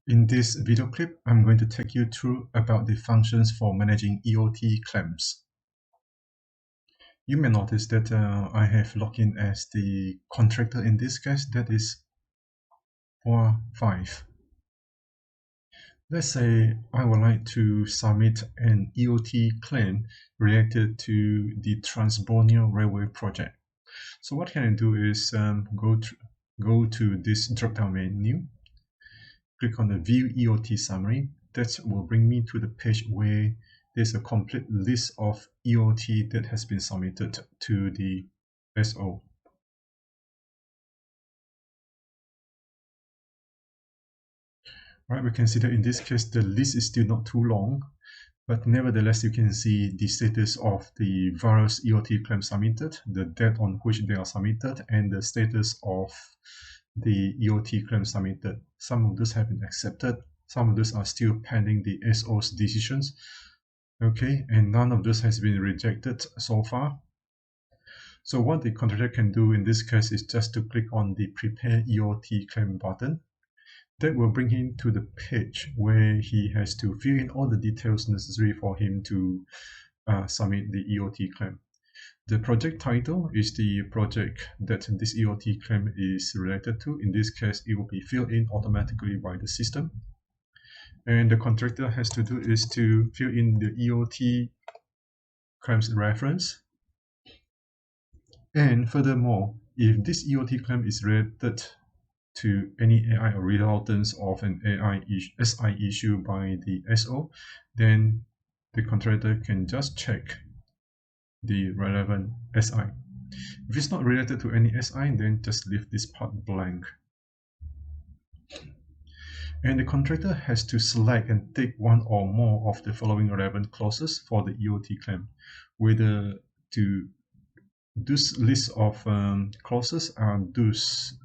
In this video clip, I'm going to take you through about the functions for managing EOT claims. You may notice that I have logged in as the contractor in this case, that is 5. Let's say I would like to submit an EOT claim related to the Trans-Borneo Railway project. So what can I do is go to this drop-down menu, click on the View EOT Summary. That will bring me to the page where there's a complete list of EOT that has been submitted to the SO. Right, we can see that in this case the list is still not too long, but nevertheless you can see the status of the various EOT claims submitted, the date on which they are submitted, and the status of the EOT claims submitted. Some of those have been accepted, some of those are still pending the SO's decisions. Okay, and none of those has been rejected so far. So what the contractor can do in this case is just to click on the Prepare EOT Claim button. That will bring him to the page where he has to fill in all the details necessary for him to submit the EOT claim. The project title is the project that this EOT claim is related to. In this case, it will be filled in automatically by the system. And the contractor has to do is to fill in the EOT claims reference. And furthermore, if this EOT claim is related to any AI or resultants of an SI issue by the SO, then the contractor can just check the relevant SI. If it's not related to any SI, then just leave this part blank. And the contractor has to select and take one or more of the following relevant clauses for the EOT claim. Whether to this list of clauses are those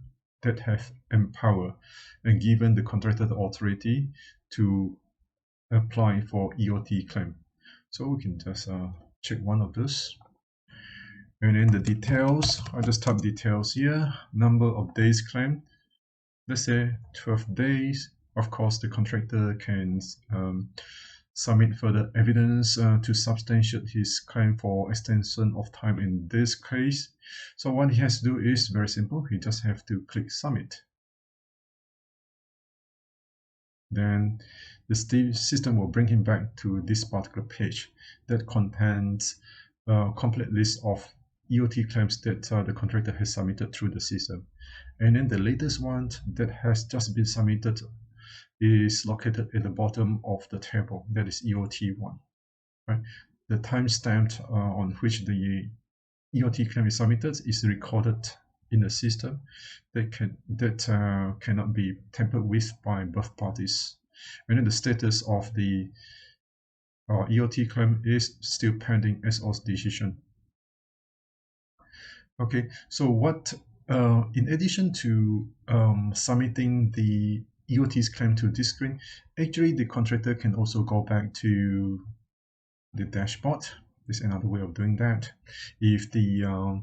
that have empowered and given the contractor the authority to apply for EOT claim. So we can just check one of those. And then the details, I just type details here. Number of days claim, let's say 12 days. Of course, the contractor can submit further evidence to substantiate his claim for extension of time in this case. So what he has to do is very simple. He just have to click submit. Then the system will bring him back to this particular page that contains a complete list of EOT claims that the contractor has submitted through the system. And then the latest one that has just been submitted is located at the bottom of the table, that is EOT1. Right? The timestamp on which the EOT claim is submitted is recorded in the system that cannot be tampered with by both parties. And then the status of the EOT claim is still pending SO's decision. Okay, so what in addition to submitting the EOT's claim to this screen, actually the contractor can also go back to the dashboard. There's another way of doing that. If the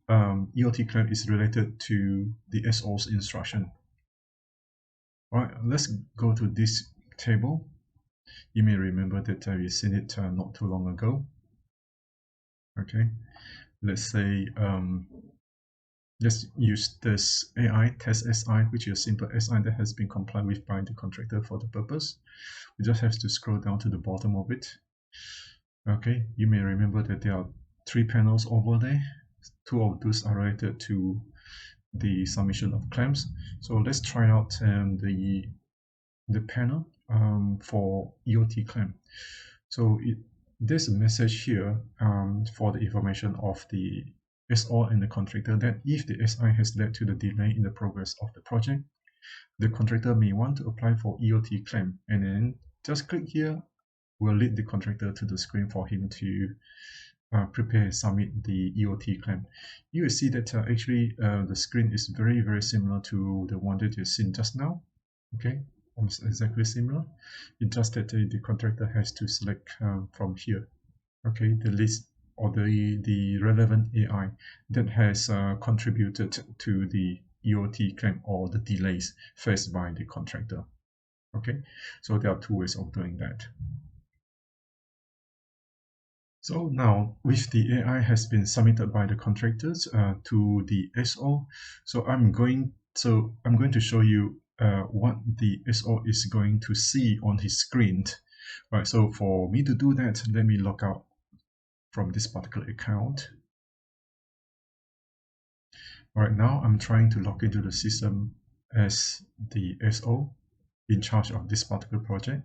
EOT claim is related to the SO's instruction. All right, let's go to this table. You may remember that we've seen it not too long ago. Okay, let's say let's use this AI test SI, which is a simple SI that has been complied with by the contractor for the purpose. We just have to scroll down to the bottom of it. Okay, you may remember that there are 3 panels over there. 2 of those are related to the submission of claims. So let's try out the panel for EOT claim. So there's a message here for the information of the SO and the contractor that if the SI has led to the delay in the progress of the project, the contractor may want to apply for EOT claim, and then just click here will lead the contractor to the screen for him to prepare and submit the EOT claim. You will see that actually the screen is very, very similar to the one that you've seen just now. Okay, almost exactly similar. It's just that the contractor has to select from here, okay, the list or the relevant AI that has contributed to the EOT claim or the delays faced by the contractor. Okay, so there are two ways of doing that. So now, with the AI has been submitted by the contractors to the SO, so I'm going to show you what the SO is going to see on his screen. Right. So for me to do that, let me log out from this particular account. Right now, I'm trying to log into the system as the SO in charge of this particular project.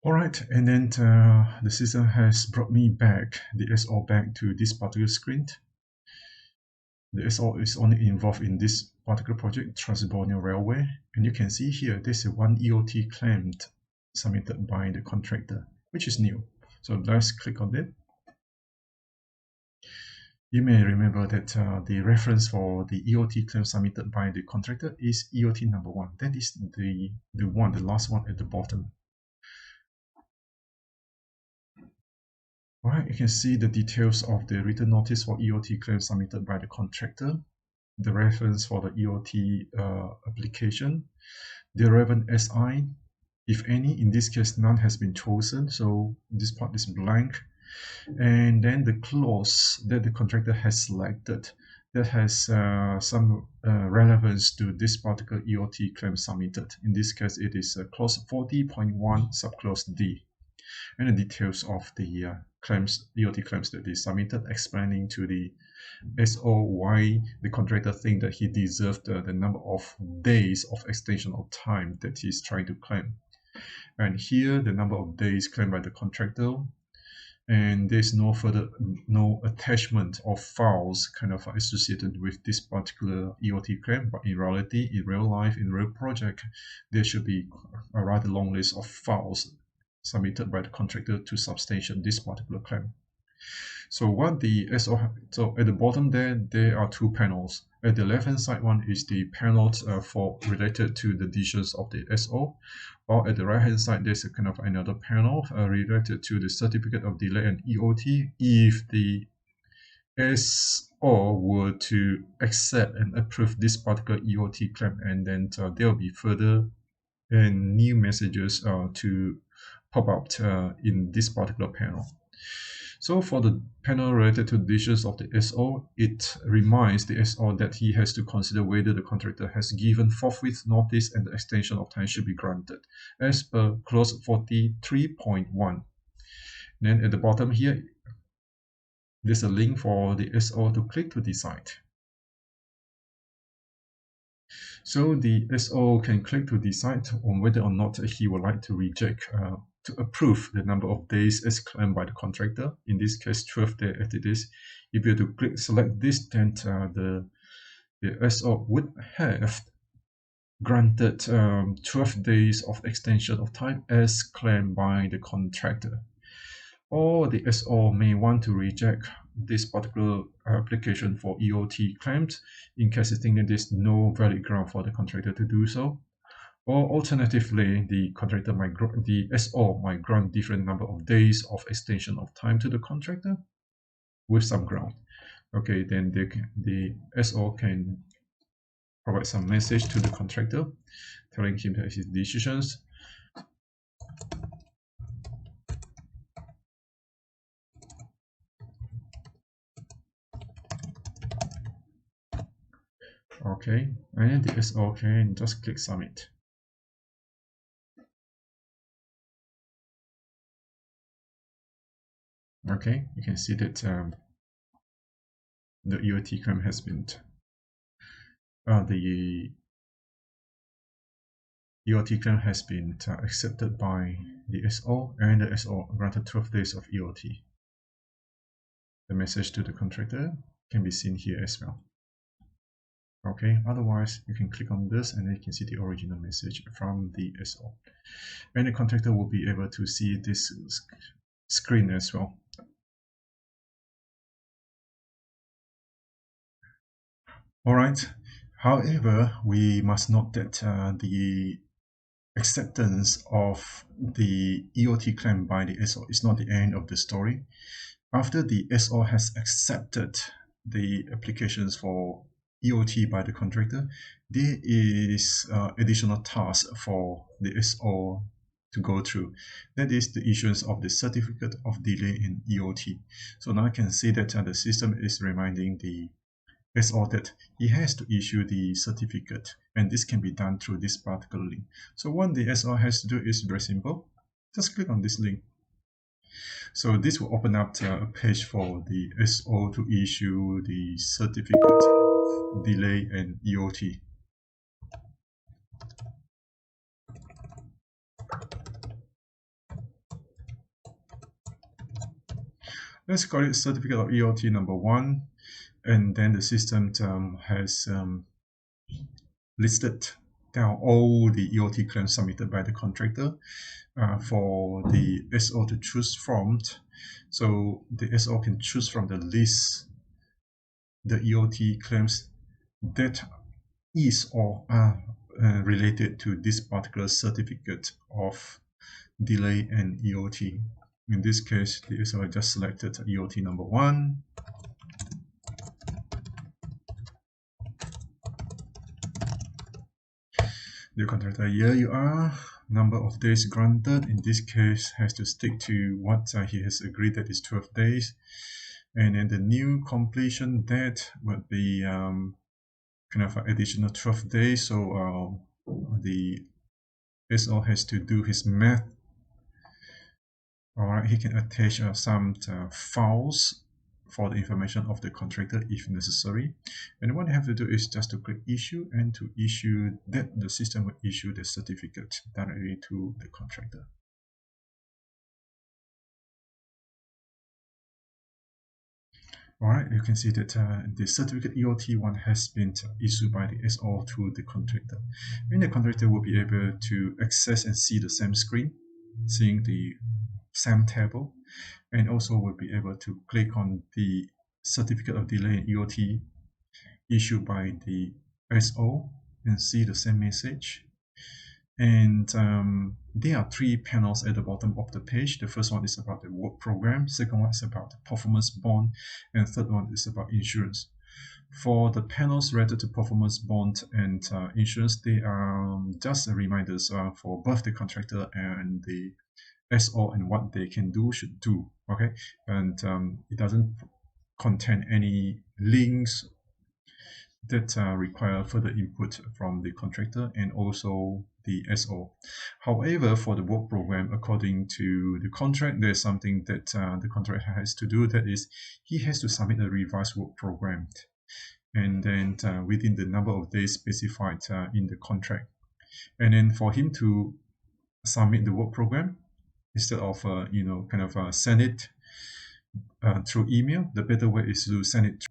Alright, and then the system has brought me back, the SO back to this particular screen. The SO is only involved in this particular project, Trans-Borneo Railway, and you can see here there's a one EOT claimed submitted by the contractor, which is new. So let's click on it. You may remember that the reference for the EOT claim submitted by the contractor is EOT number 1. That is the last one at the bottom. Alright, you can see the details of the written notice for EOT claim submitted by the contractor, the reference for the EOT application, the relevant SI, if any. In this case, none has been chosen, so this part is blank. And then the clause that the contractor has selected that has some relevance to this particular EOT claim submitted. In this case, it is clause 40.1 subclause D, and the details of the EOT claims that they submitted, explaining to the SO why the contractor think that he deserved the number of days of extension of time that he's trying to claim. And here, the number of days claimed by the contractor, and there's no attachment of files kind of associated with this particular EOT claim. But in reality, in real life, in real project, there should be a rather long list of files submitted by the contractor to substantiate this particular claim. So what the SO, so at the bottom there are two panels. At the left hand side one is the panel for related to the decisions of the SO, while at the right hand side there's a kind of another panel related to the certificate of delay and EOT if the SO were to accept and approve this particular EOT claim, and then there will be further and new messages to pop up in this particular panel. So for the panel related to decisions of the SO, it reminds the SO that he has to consider whether the contractor has given forthwith notice and the extension of time should be granted, as per clause 43.1. Then at the bottom here, there's a link for the SO to click to decide. So the SO can click to decide on whether or not he would like to reject to approve the number of days as claimed by the contractor. In this case, 12 days as it is. If you to click select this, then the SO would have granted 12 days of extension of time as claimed by the contractor. Or the SO may want to reject this particular application for EOT claims in case they think that there's no valid ground for the contractor to do so. Or alternatively, the SO might grant different number of days of extension of time to the contractor with some ground. Okay, then the SO can provide some message to the contractor telling him that his decisions okay, and the SO can just click submit. Okay, you can see that the EOT claim has been the EOT claim has been accepted by the SO, and the SO granted 12 days of EOT. The message to the contractor can be seen here as well. Okay, otherwise you can click on this and then you can see the original message from the SO, and the contractor will be able to see this screen as well. Alright, however, we must note that the acceptance of the EOT claim by the SO is not the end of the story. After the SO has accepted the applications for EOT by the contractor, there is additional task for the SO to go through. That is the issuance of the certificate of delay in EOT. So now I can see that the system is reminding the SO that he has to issue the certificate, and this can be done through this particular link. So what the SO has to do is very simple. Just click on this link. So this will open up a page for the SO to issue the certificate of delay and EOT. Let's call it certificate of EOT number 1, and then the system has listed down all the EOT claims submitted by the contractor for the SO to choose from. So the SO can choose from the list the EOT claims that is or are related to this particular certificate of delay and EOT. In this case, the SO just selected EOT number 1. The contractor, here you are. Number of days granted in this case has to stick to what he has agreed, that is 12 days. And then the new completion date would be kind of an additional 12 days. So the SO has to do his math. Alright, he can attach some files for the information of the contractor if necessary. And what you have to do is just to click issue, and to issue that, the system will issue the certificate directly to the contractor. Alright, you can see that the certificate EOT one has been issued by the SO to the contractor. And the contractor will be able to access and see the same screen, seeing the same table, and also will be able to click on the certificate of delay in EOT issued by the SO and see the same message. And there are 3 panels at the bottom of the page. The first one is about the work program, second one is about the performance bond, and third one is about insurance. For the panels related to performance bond and insurance, they are just reminders for both the contractor and the SO and what they can do, should do. Okay, and it doesn't contain any links that require further input from the contractor and also the SO. However, for the work program, according to the contract, there's something that the contractor has to do, that is, he has to submit a revised work program, and then within the number of days specified in the contract. And then for him to submit the work program, instead of send it through email, the better way is to send it.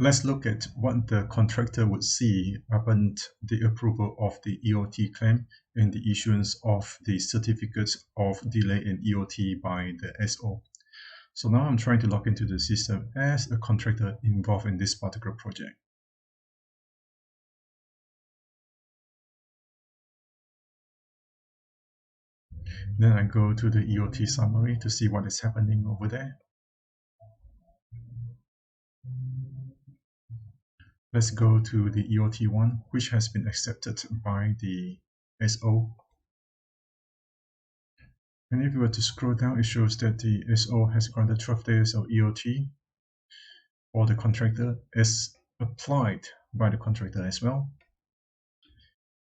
Let's look at what the contractor would see upon the approval of the EOT claim and the issuance of the certificates of delay in EOT by the SO. So now I'm trying to log into the system as a contractor involved in this particular project. Then I go to the EOT summary to see what is happening over there. Let's go to the EOT one, which has been accepted by the SO. And if you were to scroll down, it shows that the SO has granted 12 days of EOT for the contractor as applied by the contractor as well.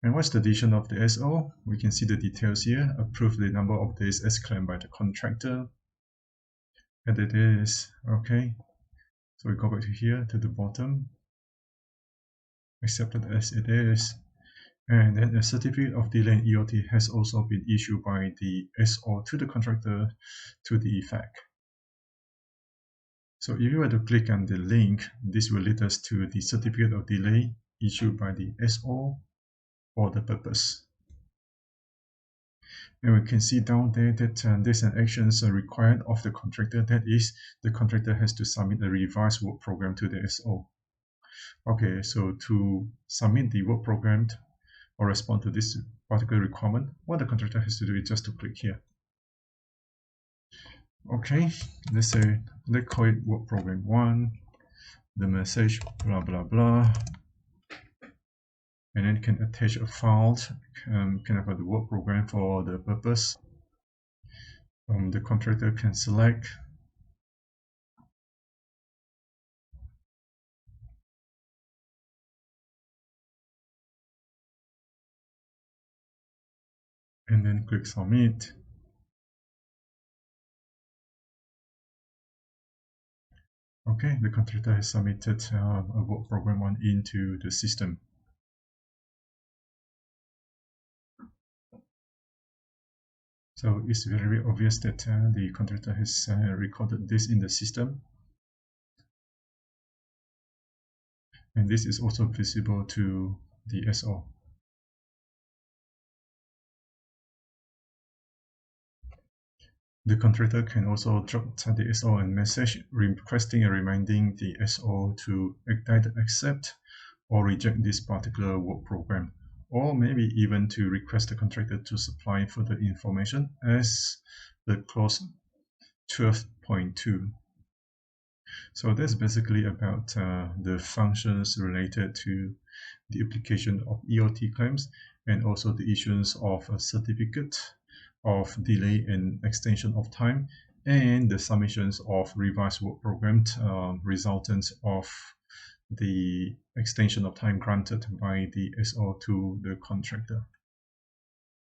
And what's the decision of the SO? We can see the details here. Approve the number of days as claimed by the contractor. And it is okay. So we go back to here to the bottom. Accepted as it is. And then a certificate of delay in EOT has also been issued by the SO to the contractor to the effect. So if you were to click on the link, this will lead us to the certificate of delay issued by the SO for the purpose. And we can see down there that there's an action required of the contractor, that is, the contractor has to submit a revised work program to the SO. Okay, so to submit the work program or respond to this particular requirement, what the contractor has to do is just to click here. Okay, let's say, let's call it work program 1, the message, blah, blah, blah. And then can attach a file, can have the work program for the purpose. The contractor can select and then click submit. Okay, the contractor has submitted a work program 1 into the system. So it's very obvious that the contractor has recorded this in the system. And this is also visible to the SO. The contractor can also drop the SO a message requesting and reminding the SO to either accept or reject this particular work program, or maybe even to request the contractor to supply further information as the clause 12.2. So that's basically about the functions related to the application of EOT claims and also the issuance of a certificate of delay and extension of time and the submissions of revised work program resultant of the extension of time granted by the SO to the contractor.